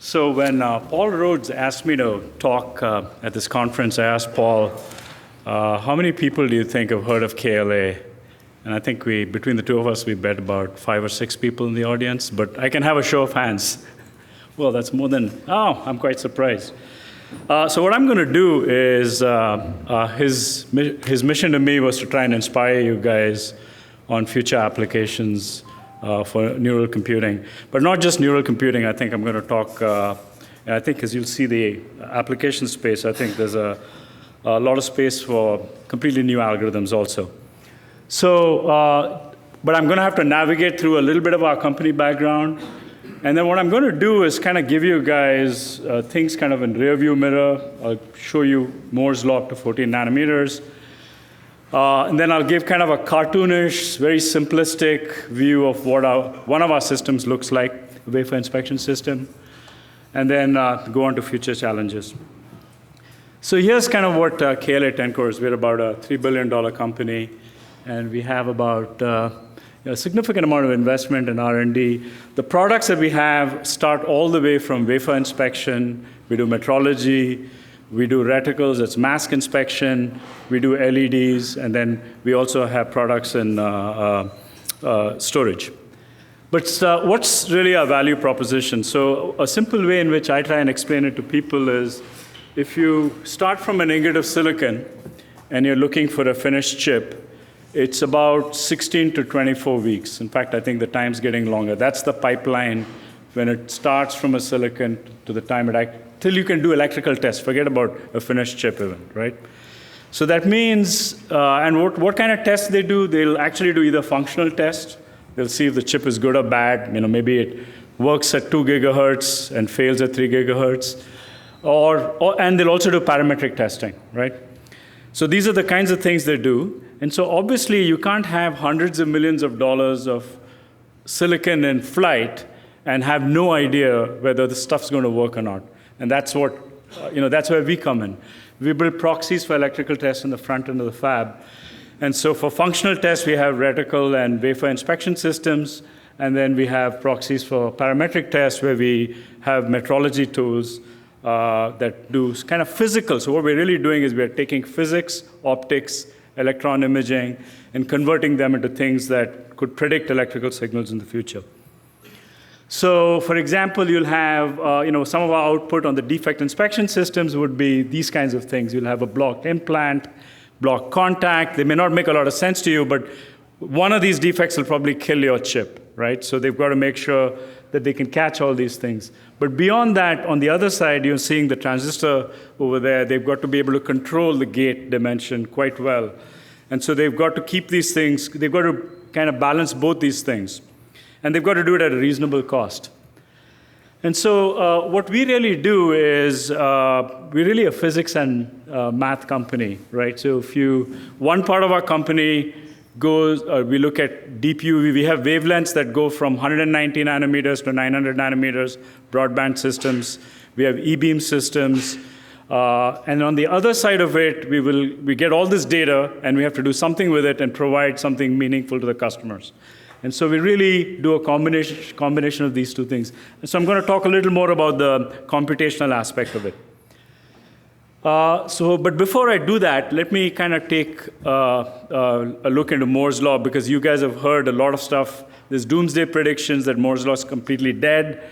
So when Paul Rhodes asked me to talk at this conference, I asked Paul, how many people do you think have heard of KLA? And I think between the two of us, we bet about 5 or 6 people in the audience, but I can have a show of hands. Well, that's more than, I'm quite surprised. So what I'm going to do is, his mission to me was to try and inspire you guys on future applications for neural computing. But not just neural computing, I think I'm going to talk, I think as you'll see the application space, I think there's a lot of space for completely new algorithms also. So, but I'm going to have to navigate through a little bit of our company background. And then what I'm going to do is kind of give you guys things kind of in rear view mirror. I'll show you Moore's law up to 14 nanometers. And then I'll give kind of a cartoonish, very simplistic view of what one of our systems looks like, the wafer inspection system. And then go on to future challenges. So here's kind of what KLA Tencor is. We're about a $3 billion company. And we have about a significant amount of investment in R&D. The products that we have start all the way from wafer inspection. We do metrology. We do reticles. It's mask inspection. We do LEDs. And then we also have products in storage. But what's really our value proposition? So a simple way in which I try and explain it to people is if you start from an ingot of silicon and you're looking for a finished chip, it's about 16 to 24 weeks. In fact, I think the time's getting longer. That's the pipeline when it starts from a silicon to the time till you can do electrical tests. Forget about a finished chip even, right? So that means, and what kind of tests they do? They'll actually do either functional tests. They'll see if the chip is good or bad. Maybe it works at 2 gigahertz and fails at 3 gigahertz. And they'll also do parametric testing, right? So these are the kinds of things they do. And so obviously, you can't have hundreds of millions of dollars of silicon in flight and have no idea whether the stuff's going to work or not. And that's what, that's where we come in. We build proxies for electrical tests in the front end of the fab. And so for functional tests, we have reticle and wafer inspection systems. And then we have proxies for parametric tests where we have metrology tools that do kind of physical. So what we're really doing is we're taking physics, optics, electron imaging, and converting them into things that could predict electrical signals in the future. So, for example, you'll have, some of our output on the defect inspection systems would be these kinds of things. You'll have a blocked implant, blocked contact. They may not make a lot of sense to you, but one of these defects will probably kill your chip, right? So they've got to make sure that they can catch all these things. But beyond that, on the other side, you're seeing the transistor over there. They've got to be able to control the gate dimension quite well. And so they've got to keep these things, they've got to kind of balance both these things. And they've got to do it at a reasonable cost. And so what we really do is we're really a physics and math company, right? So one part of our company goes, we look at deep UV. We have wavelengths that go from 190 nanometers to 900 nanometers, broadband systems. We have E-beam systems. And on the other side of it, we get all this data, and we have to do something with it and provide something meaningful to the customers. And so we really do a combination of these two things. And so I'm going to talk a little more about the computational aspect of it. But before I do that, let me kind of take a look into Moore's law, because you guys have heard a lot of stuff. There's doomsday predictions that Moore's law is completely dead,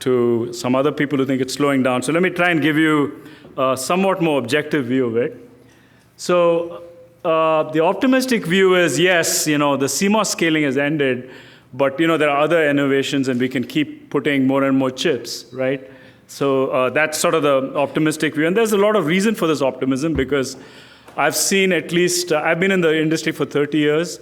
to some other people who think it's slowing down. So let me try and give you a somewhat more objective view of it. So the optimistic view is, yes, the CMOS scaling has ended, but there are other innovations, and we can keep putting more and more chips, right? So that's sort of the optimistic view. And there's a lot of reason for this optimism, because I've seen at least, I've been in the industry for 30 years,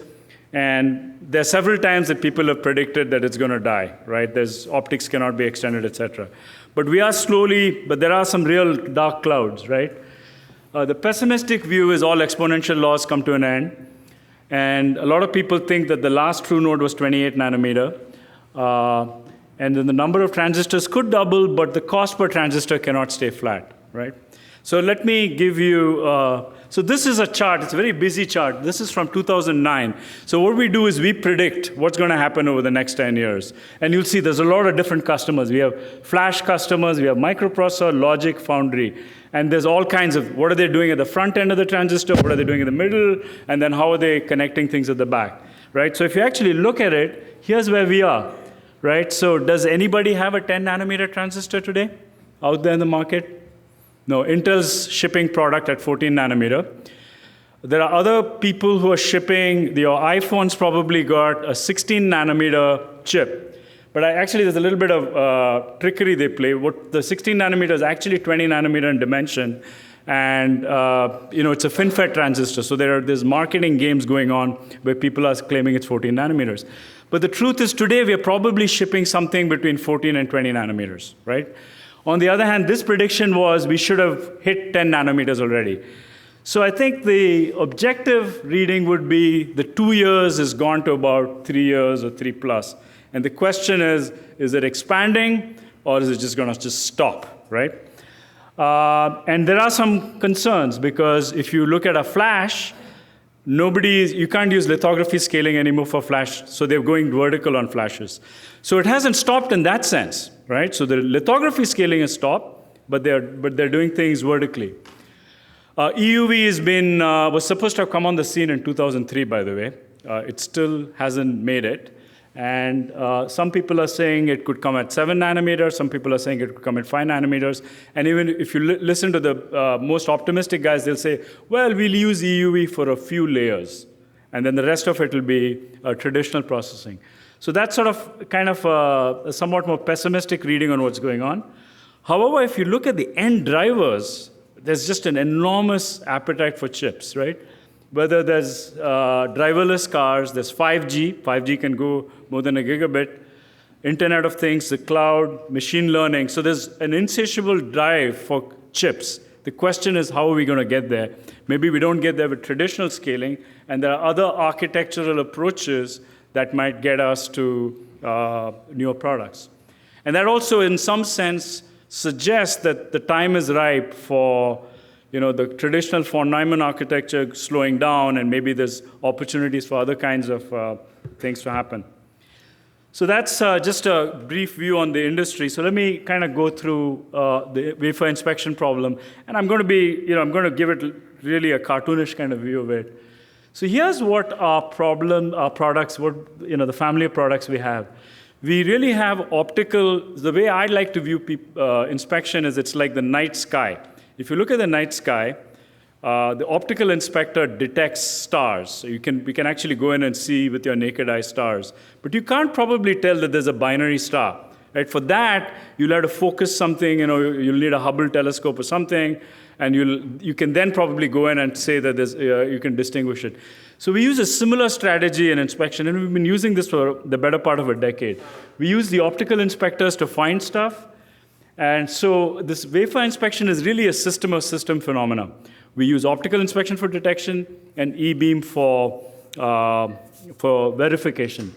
and there are several times that people have predicted that it's going to die, right? Optics cannot be extended, et cetera. But but there are some real dark clouds, right? The pessimistic view is all exponential laws come to an end. And a lot of people think that the last true node was 28 nanometer. And then the number of transistors could double, but the cost per transistor cannot stay flat, right? So let me give you, so this is a chart. It's a very busy chart. This is from 2009. So what we do is we predict what's going to happen over the next 10 years. And you'll see there's a lot of different customers. We have flash customers, we have microprocessor, logic, foundry. And there's all kinds of, what are they doing at the front end of the transistor? What are they doing in the middle? And then how are they connecting things at the back, right? So if you actually look at it, here's where we are, right? So does anybody have a 10 nanometer transistor today out there in the market? No, Intel's shipping product at 14 nanometer. There are other people who are shipping, your iPhone's probably got a 16 nanometer chip. But actually, there's a little bit of trickery they play. What the 16 nanometer is actually 20 nanometer in dimension. And it's a FinFET transistor. So there's marketing games going on where people are claiming it's 14 nanometers. But the truth is today, we are probably shipping something between 14 and 20 nanometers, right? On the other hand, this prediction was we should have hit 10 nanometers already. So I think the objective reading would be the 2 years has gone to about 3 years or 3+. And the question is it expanding or is it just going to just stop, right? And there are some concerns because if you look at a flash, you can't use lithography scaling anymore for flash, so they're going vertical on flashes. So it hasn't stopped in that sense, right? So the lithography scaling has stopped, but they're doing things vertically. EUV was supposed to have come on the scene in 2003, by the way. It still hasn't made it. And some people are saying it could come at 7 nanometers. Some people are saying it could come at 5 nanometers. And even if you listen to the most optimistic guys, they'll say, well, we'll use EUV for a few layers. And then the rest of it will be traditional processing. So that's sort of kind of a somewhat more pessimistic reading on what's going on. However, if you look at the end drivers, there's just an enormous appetite for chips, right? Whether there's driverless cars, there's 5G. 5G can go more than a gigabit. Internet of Things, the cloud, machine learning. So there's an insatiable drive for chips. The question is, how are we going to get there? Maybe we don't get there with traditional scaling, and there are other architectural approaches that might get us to newer products. And that also, in some sense, suggests that the time is ripe for the traditional von Neumann architecture slowing down, and maybe there's opportunities for other kinds of things to happen. So that's just a brief view on the industry. So let me kind of go through the wafer inspection problem, and I'm going to give it really a cartoonish kind of view of it. So here's what our products, the family of products we have. We really have optical. The way I like to view inspection is it's like the night sky. If you look at the night sky, the optical inspector detects stars. So we can actually go in and see with your naked eye stars. But you can't probably tell that there's a binary star. Right? For that, you'll have to focus something. You'll need a Hubble telescope or something, and you can then probably go in and say that you can distinguish it. So we use a similar strategy in inspection, and we've been using this for the better part of a decade. We use the optical inspectors to find stuff. And so this wafer inspection is really a system-of-system phenomena. We use optical inspection for detection and E-beam for verification.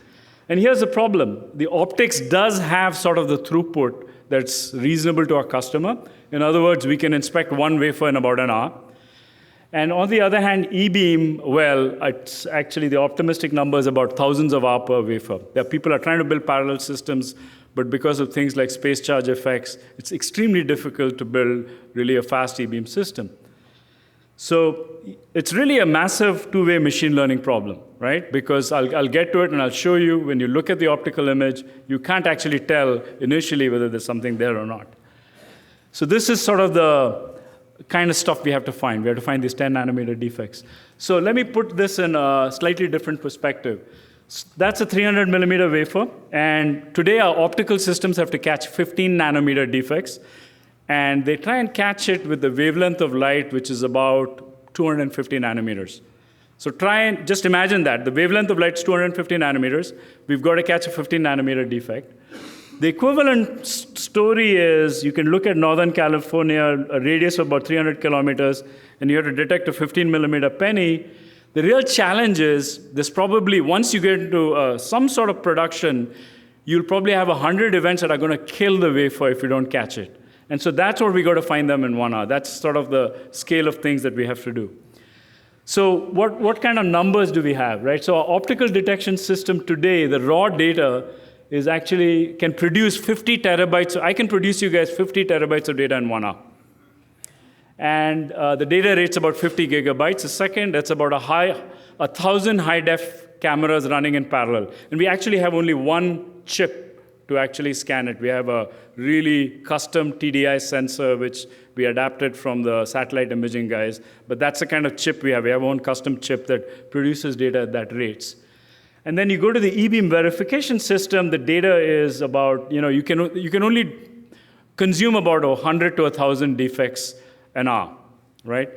And here's the problem. The optics does have sort of the throughput that's reasonable to our customer. In other words, we can inspect one wafer in about an hour. And on the other hand, E-beam, well, it's actually the optimistic number is about thousands of hours per wafer. People are trying to build parallel systems, but because of things like space charge effects, it's extremely difficult to build really a fast E-beam system. So it's really a massive two-way machine learning problem, right? Because I'll get to it and I'll show you when you look at the optical image, you can't actually tell initially whether there's something there or not. So this is sort of the kind of stuff we have to find. We have to find these 10 nanometer defects. So let me put this in a slightly different perspective. That's a 300 millimeter wafer, and today our optical systems have to catch 15 nanometer defects, and they try and catch it with the wavelength of light, which is about 250 nanometers. So try and just imagine that. The wavelength of light is 250 nanometers. We've got to catch a 15 nanometer defect. The equivalent story is you can look at Northern California, a radius of about 300 kilometers, and you have to detect a 15 millimeter penny. The real challenge is there's probably, once you get into some sort of production, you'll probably have 100 events that are going to kill the wafer if you don't catch it. And so that's what we got to find them in 1 hour. That's sort of the scale of things that we have to do. So what kind of numbers do we have, right? So our optical detection system today, the raw data is actually can produce 50 terabytes. So I can produce you guys 50 terabytes of data in 1 hour. And the data rate's about 50 gigabytes a second. That's about 1,000 high-def cameras running in parallel. And we actually have only one chip to actually scan it. We have a really custom TDI sensor, which we adapted from the satellite imaging guys. But that's the kind of chip we have. We have our own custom chip that produces data at that rates. And then you go to the E-beam verification system, the data is about, you can only consume about 100 to 1,000 defects an hour, right?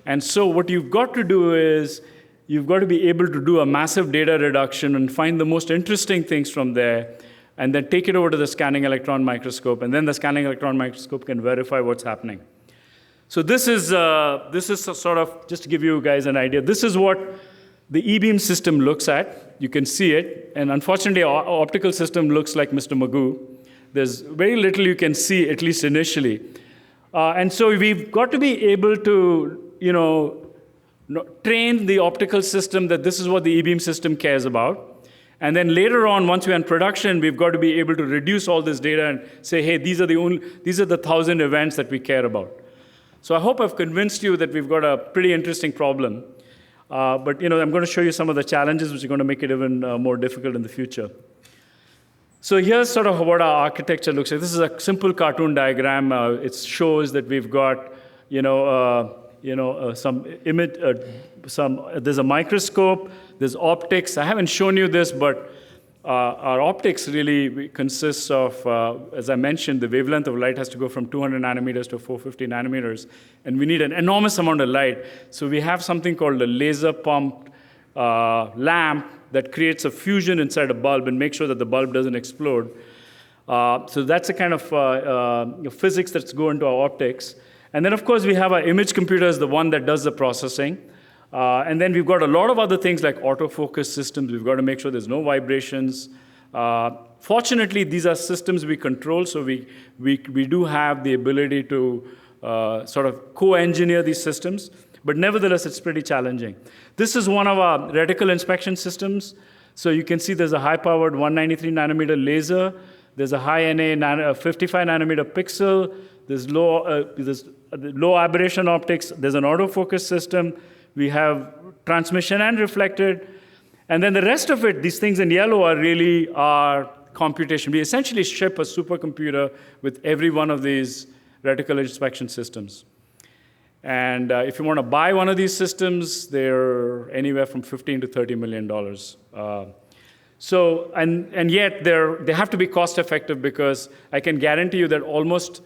And so what you've got to do is you've got to be able to do a massive data reduction and find the most interesting things from there, and then take it over to the scanning electron microscope, and then the scanning electron microscope can verify what's happening. So this is sort of, just to give you guys an idea, this is what the E-beam system looks at. You can see it, and unfortunately, our optical system looks like Mr. Magoo. There's very little you can see, at least initially. And so we've got to be able to, train the optical system that this is what the E-beam system cares about. And then later on, once we're in production, we've got to be able to reduce all this data and say, hey, these are the 1,000 events that we care about. So I hope I've convinced you that we've got a pretty interesting problem. But I'm going to show you some of the challenges which are going to make it even more difficult in the future. So here's sort of what our architecture looks like. This is a simple cartoon diagram. It shows that we've got, some image, there's a microscope, there's optics. I haven't shown you this, but our optics really consists of, as I mentioned, the wavelength of light has to go from 200 nanometers to 450 nanometers, and we need an enormous amount of light. So we have something called a laser pumped lamp that creates a fusion inside a bulb and makes sure that the bulb doesn't explode. So that's the kind of physics that's go into our optics. And then, of course, we have our image computer as the one that does the processing. And then we've got a lot of other things like autofocus systems. We've got to make sure there's no vibrations. Fortunately, these are systems we control, so we do have the ability to sort of co-engineer these systems. But nevertheless, it's pretty challenging. This is one of our reticle inspection systems. So you can see there's a high-powered 193 nanometer laser. There's a high-NA 55 nanometer pixel. There's low aberration optics. There's an autofocus system. We have transmission and reflected. And then the rest of it, these things in yellow are really our computation. We essentially ship a supercomputer with every one of these reticle inspection systems. And if you want to buy one of these systems, they're anywhere from $15 to $30 million. And yet they have to be cost effective, because I can guarantee you that almost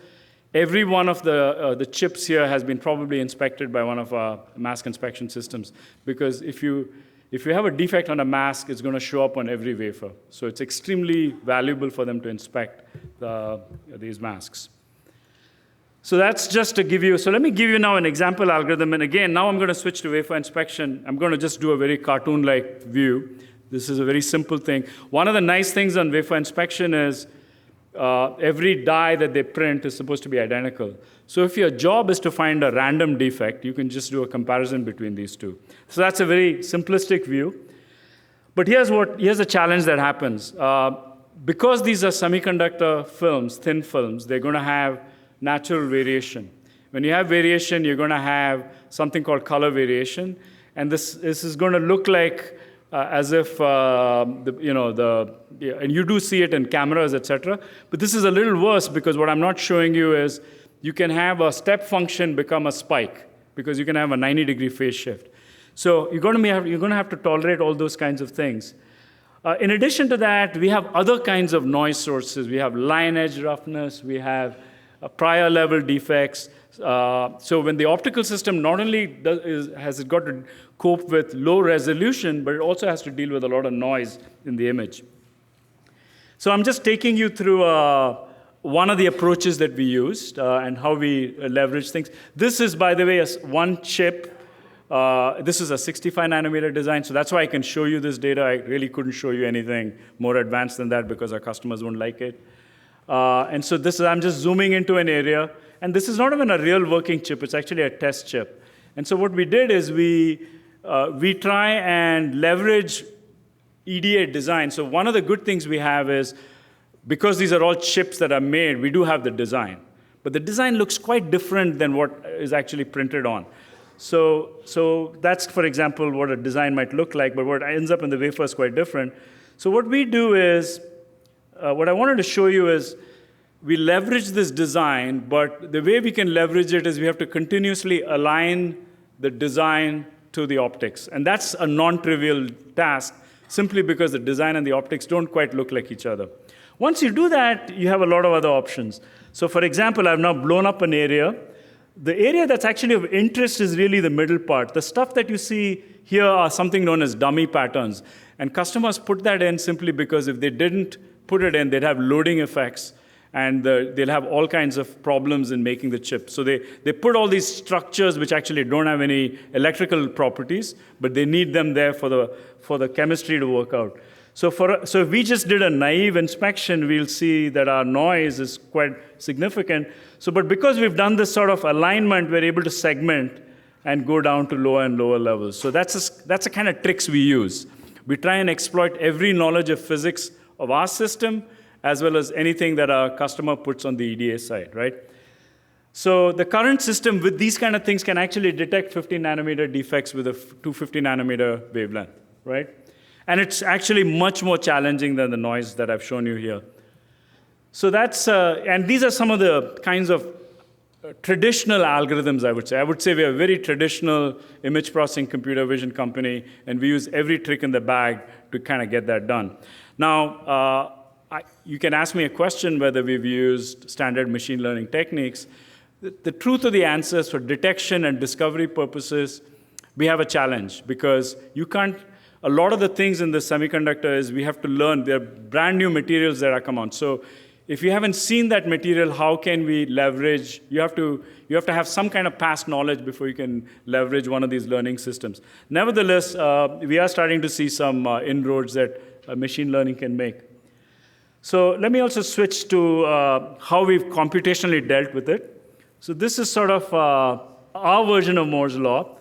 every one of the chips here has been probably inspected by one of our mask inspection systems, because if you have a defect on a mask, it's going to show up on every wafer. So it's extremely valuable for them to inspect these masks. So that's just to give you, so let me give you now an example algorithm. And again, now I'm going to switch to wafer inspection. I'm going to just do a very cartoon-like view. This is a very simple thing. One of the nice things on wafer inspection is every die that they print is supposed to be identical. So if your job is to find a random defect, you can just do a comparison between these two. So that's a very simplistic view. But here's a challenge that happens. Because these are semiconductor films, thin films, they're going to have natural variation. When you have variation, you're going to have something called color variation. And this is going to look like as if, and you do see it in cameras, et cetera. But this is a little worse, because what I'm not showing you is you can have a step function become a spike, because you can have a 90-degree phase shift. So you're going to have to tolerate all those kinds of things. In addition to that, we have other kinds of noise sources. We have line edge roughness. We have prior level defects. So when the optical system not only has it got to cope with low resolution, but it also has to deal with a lot of noise in the image. So I'm just taking you through one of the approaches that we used and how we leverage things. This is, by the way, one chip. This is a 65 nanometer design, so that's why I can show you this data. I really couldn't show you anything more advanced than that, because our customers won't like it. And so I'm just zooming into an area. And this is not even a real working chip. It's actually a test chip. And so what we did is we try and leverage EDA design. So one of the good things we have is, because these are all chips that are made, we do have the design. But the design looks quite different than what is actually printed on. So that's, for example, what a design might look like, but what ends up in the wafer is quite different. So what we do is, what I wanted to show you is, we leverage this design, but the way we can leverage it is we have to continuously align the design to the optics. And that's a non-trivial task, simply because the design and the optics don't quite look like each other. Once you do that, you have a lot of other options. So for example, I've now blown up an area. The area that's actually of interest is really the middle part. The stuff that you see here are something known as dummy patterns. And customers put that in simply because if they didn't put it in, they'd have loading effects, and they'll have all kinds of problems in making the chip. So they put all these structures which actually don't have any electrical properties, but they need them there for the chemistry to work out. So if we just did a naive inspection, we'll see that our noise is quite significant. But because we've done this sort of alignment, we're able to segment and go down to lower and lower levels. So that's the kind of tricks we use. We try and exploit every knowledge of physics of our system, as well as anything that our customer puts on the EDA side, right? So the current system with these kind of things can actually detect 50 nanometer defects with a 250 nanometer wavelength, right? And it's actually much more challenging than the noise that I've shown you here. So and these are some of the kinds of traditional algorithms, I would say. I would say we are a very traditional image processing computer vision company, and we use every trick in the bag to kind of get that done. Now, you can ask me a question whether we've used standard machine learning techniques. The truth of the answer is, for detection and discovery purposes, we have a challenge, because you can't. A lot of the things in the semiconductor is we have to learn. There are brand new materials that are come on. So if you haven't seen that material, how can we leverage? You have to have some kind of past knowledge before you can leverage one of these learning systems. Nevertheless, we are starting to see some inroads that machine learning can make. So let me also switch to how we've computationally dealt with it. So this is sort of our version of Moore's law.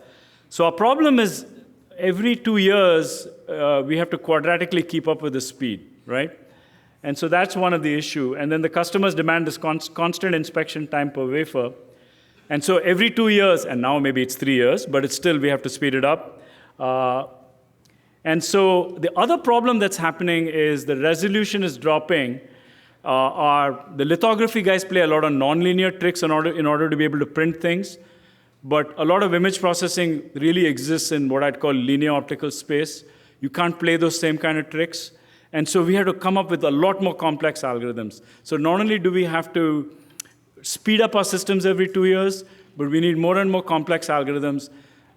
So our problem is, every 2 years, we have to quadratically keep up with the speed, right? And so that's one of the issue. And then the customers demand this constant inspection time per wafer. And so every 2 years, and now maybe it's 3 years, but it's still, we have to speed it up. And so the other problem that's happening is the resolution is dropping. The lithography guys play a lot of nonlinear tricks in order to be able to print things. But a lot of image processing really exists in what I'd call linear optical space. You can't play those same kind of tricks. And so we had to come up with a lot more complex algorithms. So not only do we have to speed up our systems every 2 years, but we need more and more complex algorithms,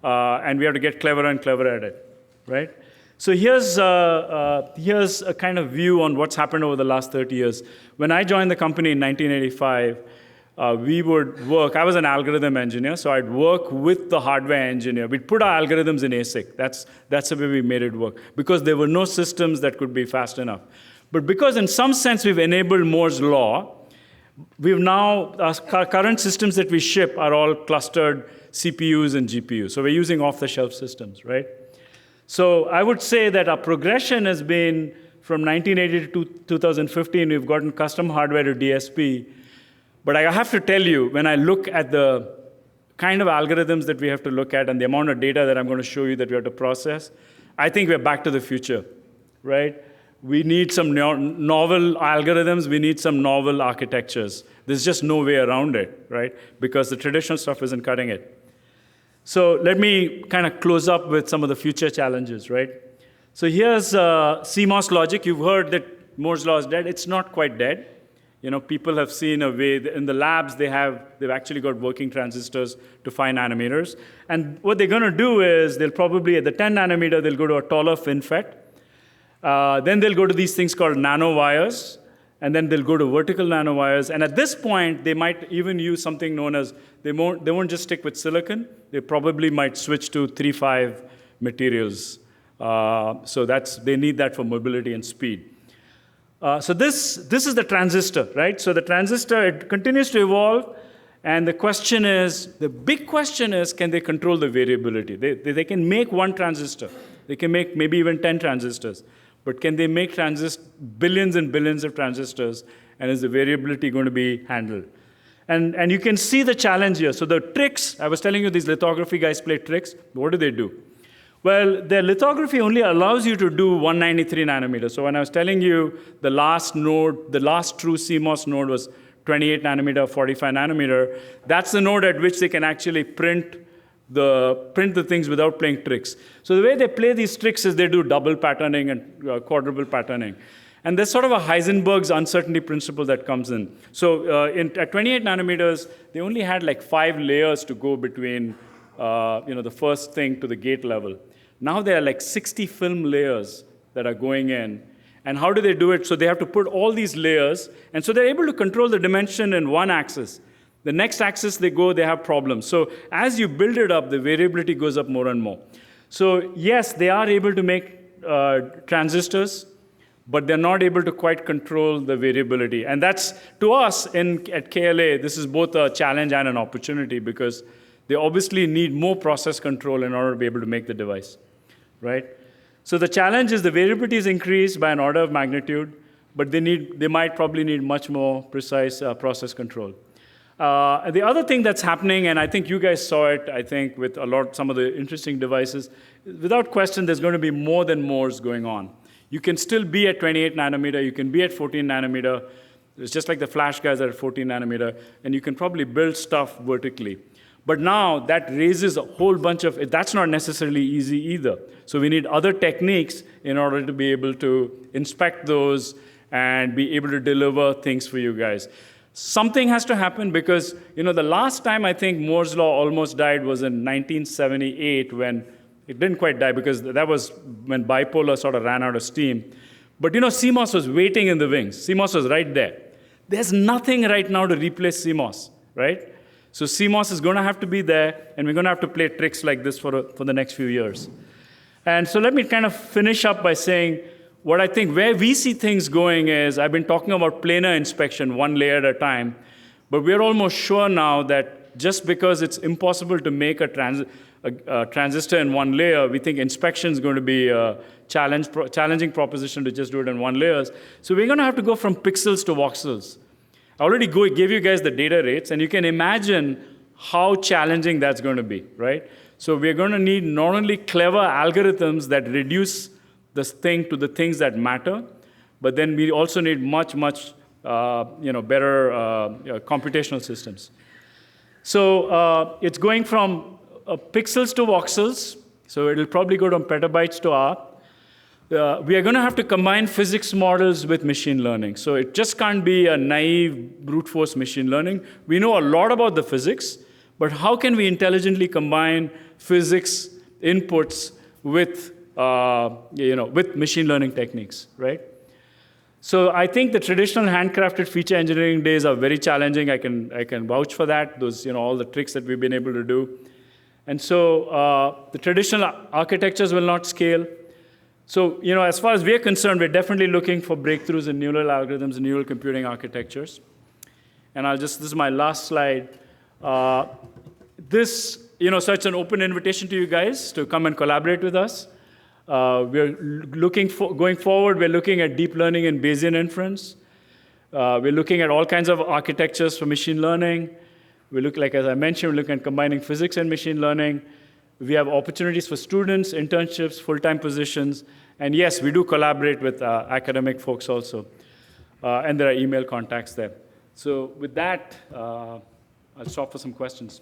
and we have to get cleverer and cleverer at it, right? So here's a kind of view on what's happened over the last 30 years. When I joined the company in 1985, we would work. I was an algorithm engineer, so I'd work with the hardware engineer. We'd put our algorithms in ASIC. That's the way we made it work, because there were no systems that could be fast enough. But because in some sense we've enabled Moore's law, we've now, our current systems that we ship are all clustered CPUs and GPUs. So we're using off-the-shelf systems, right? So I would say that our progression has been from 1980 to 2015, we've gotten custom hardware to DSP. But I have to tell you, when I look at the kind of algorithms that we have to look at and the amount of data that I'm going to show you that we have to process, I think we're back to the future, right? We need some novel algorithms. We need some novel architectures. There's just no way around it, right? Because the traditional stuff isn't cutting it. So let me kind of close up with some of the future challenges, right? So here's CMOS logic. You've heard that Moore's law is dead. It's not quite dead. You know, people have seen a way, in the labs, they've actually got working transistors to 5 nanometers. And what they're going to do is they'll probably, at the 10 nanometer, they'll go to a taller FinFET. Then they'll go to these things called nanowires. And then they'll go to vertical nanowires. And at this point, they might even use something known as, they won't just stick with silicon. They probably might switch to 3-5 materials. So they need that for mobility and speed. So this is the transistor, right? So the transistor, it continues to evolve, and the big question is, can they control the variability? They can make one transistor. They can make maybe even 10 transistors. But can they make billions and billions of transistors, and is the variability going to be handled? And you can see the challenge here. So the tricks, I was telling you these lithography guys play tricks. What do? Well, their lithography only allows you to do 193 nanometers. So when I was telling you the last node, the last true CMOS node was 28 nanometer, 45 nanometer, that's the node at which they can actually print the things without playing tricks. So the way they play these tricks is they do double patterning and quadruple patterning. And there's sort of a Heisenberg's uncertainty principle that comes in. So at 28 nanometers, they only had like 5 layers to go between the first thing to the gate level. Now there are like 60 film layers that are going in. And how do they do it? So they have to put all these layers, and so they're able to control the dimension in one axis. The next axis they have problems. So as you build it up, the variability goes up more and more. So yes, they are able to make transistors, but they're not able to quite control the variability. And that's, to us at KLA, this is both a challenge and an opportunity, because they obviously need more process control in order to be able to make the device, right? So the challenge is the variability is increased by an order of magnitude, but they might probably need much more precise process control. The other thing that's happening, and I think you guys saw it, I think, with some of the interesting devices, without question, there's going to be more than Moore's going on. You can still be at 28 nanometer, you can be at 14 nanometer. It's just like the flash guys are at 14 nanometer, and you can probably build stuff vertically. But now that raises a whole bunch of, that's not necessarily easy either. So we need other techniques in order to be able to inspect those and be able to deliver things for you guys. Something has to happen, because the last time I think Moore's law almost died was in 1978, when it didn't quite die, because that was when bipolar sort of ran out of steam. But CMOS was waiting in the wings. CMOS was right there. There's nothing right now to replace CMOS, right? So CMOS is going to have to be there, and we're going to have to play tricks like this for the next few years. And so let me kind of finish up by saying what I think where we see things going is, I've been talking about planar inspection, one layer at a time, but we're almost sure now that just because it's impossible to make a transistor in one layer, we think inspection is going to be a challenging proposition to just do it in one layer. So we're going to have to go from pixels to voxels. I already gave you guys the data rates, and you can imagine how challenging that's going to be, right? So we're going to need not only clever algorithms that reduce this thing to the things that matter, but then we also need much, much better computational systems. So it's going from pixels to voxels, so it'll probably go from petabytes to hour. We are going to have to combine physics models with machine learning. So it just can't be a naive brute force machine learning. We know a lot about the physics, but how can we intelligently combine physics inputs with machine learning techniques, right? So I think the traditional handcrafted feature engineering days are very challenging. I can vouch for that. Those, all the tricks that we've been able to do. And so the traditional architectures will not scale. So, as far as we're concerned, we're definitely looking for breakthroughs in neural algorithms and neural computing architectures. And this is my last slide. So it's an open invitation to you guys to come and collaborate with us. Going forward, we're looking at deep learning and Bayesian inference. We're looking at all kinds of architectures for machine learning. As I mentioned, we're looking at combining physics and machine learning. We have opportunities for students, internships, full-time positions. And yes, we do collaborate with academic folks also. And there are email contacts there. So with that, I'll stop for some questions.